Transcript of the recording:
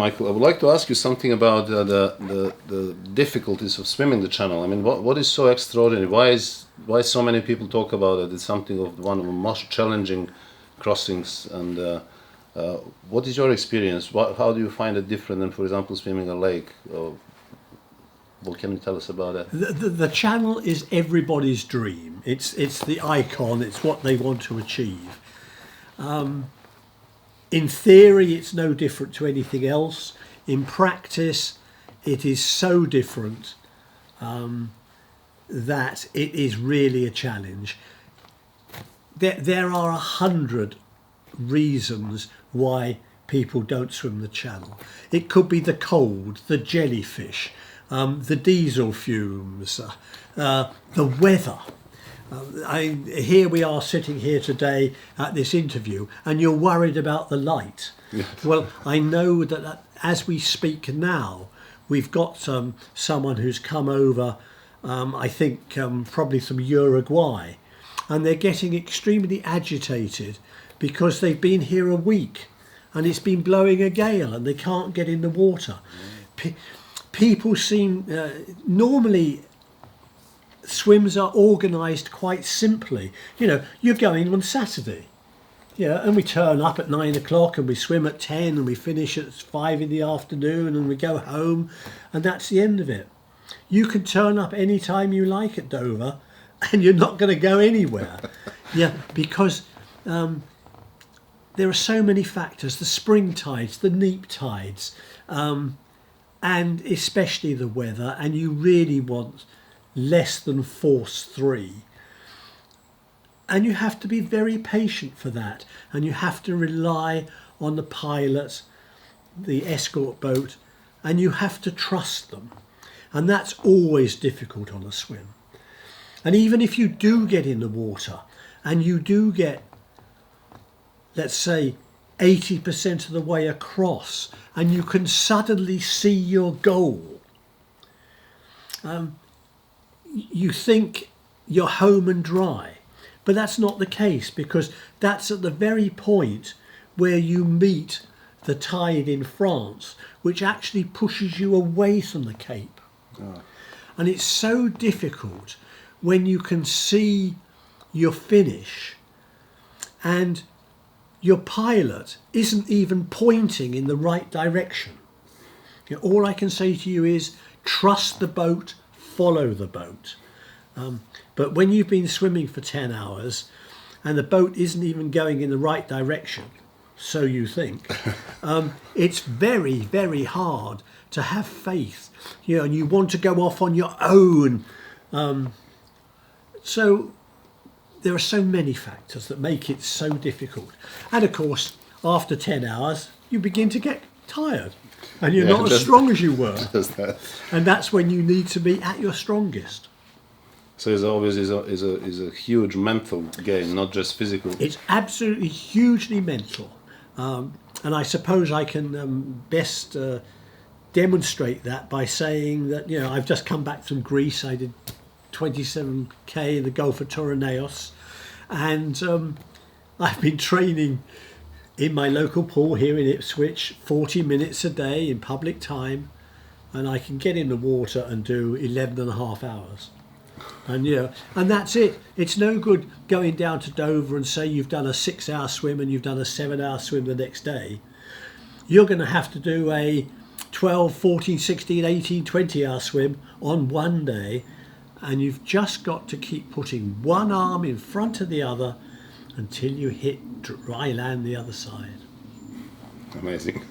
Michael. I would like to ask you something about the difficulties of swimming the channel. I mean, what is so extraordinary? Why so many people talk about it? It's something of one of the most challenging crossings. And what is your experience? How do you find it different than, for example, swimming a lake? What can you tell us about that? The channel is everybody's dream. It's the icon. It's what they want to achieve. In theory, it's no different to anything else. In practice, it is so different that it is really a challenge. There are 100 reasons why people don't swim the channel. It could be the cold, the jellyfish, the diesel fumes, the weather. Here we are sitting here today at this interview, and you're worried about the light. Yes. Well, I know that as we speak now, we've got someone who's come over, I think probably from Uruguay, and they're getting extremely agitated because they've been here a week and it's been blowing a gale and they can't get in the water. People seem, normally swims are organised quite simply. You know, you're going on Saturday, and we turn up at 9 o'clock and we swim at 10 and we finish at 5 in the afternoon and we go home, and that's the end of it. You can turn up any time you like at Dover and you're not going to go anywhere. Because there are so many factors, the spring tides, the neap tides, and especially the weather, and you really want less than force 3, and you have to be very patient for that, and you have to rely on the pilot, the escort boat, and you have to trust them, and that's always difficult on a swim. And even if you do get in the water and you do get, let's say, 80% of the way across, and you can suddenly see your goal, you think you're home and dry, but that's not the case, because that's at the very point where you meet the tide in France, which actually pushes you away from the Cape. Oh. And it's so difficult when you can see your finish and your pilot isn't even pointing in the right direction. All I can say to you is trust the boat, follow the boat. But when you've been swimming for 10 hours and the boat isn't even going in the right direction, so you think, it's very, very hard to have faith, and you want to go off on your own. So there are so many factors that make it so difficult. And of course, after 10 hours, you begin to get tired and you're not as strong as you were. And that's when you need to be at your strongest. So it's always is a huge mental game, not just physical. It's absolutely hugely mental. And I suppose I can best demonstrate that by saying that, I've just come back from Greece. I did 27k in the Gulf of Tourneos, and I've been training in my local pool here in Ipswich 40 minutes a day in public time, and I can get in the water and do 11 and a half hours. And and that's it. It's no good going down to Dover and say you've done a 6-hour swim and you've done a 7-hour swim the next day. You're going to have to do a 12, 14, 16, 18, 20-hour swim on one day, and you've just got to keep putting one arm in front of the other until you hit dry land the other side. Amazing.